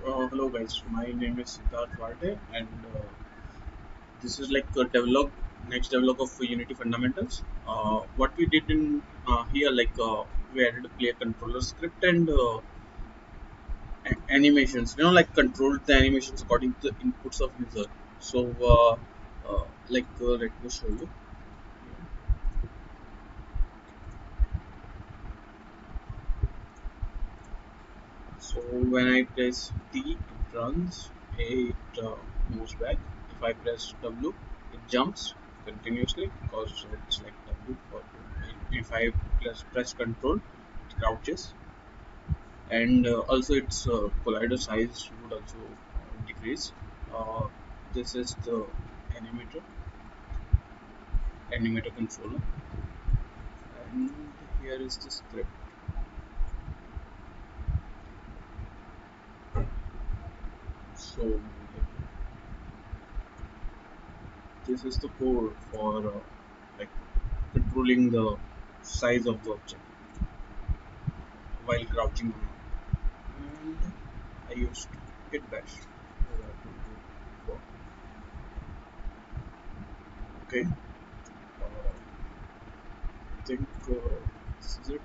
Hello guys, my name is Siddharth Varde and this is like a devlog, next devlog of Unity Fundamentals. What we did in here, we added a player controller script and animations, like controlled the animations according to the inputs of user. So, let me show you. So when I press D, it runs. A, it moves back. If I press W, it jumps continuously because it's like W. If I press Control, it crouches, and also its collider size would also decrease. Uh, this is the animator, animator controller, and here is the script. So this is the code for like controlling the size of the object while crouching down. And I used gitbash. Okay, I think this is it.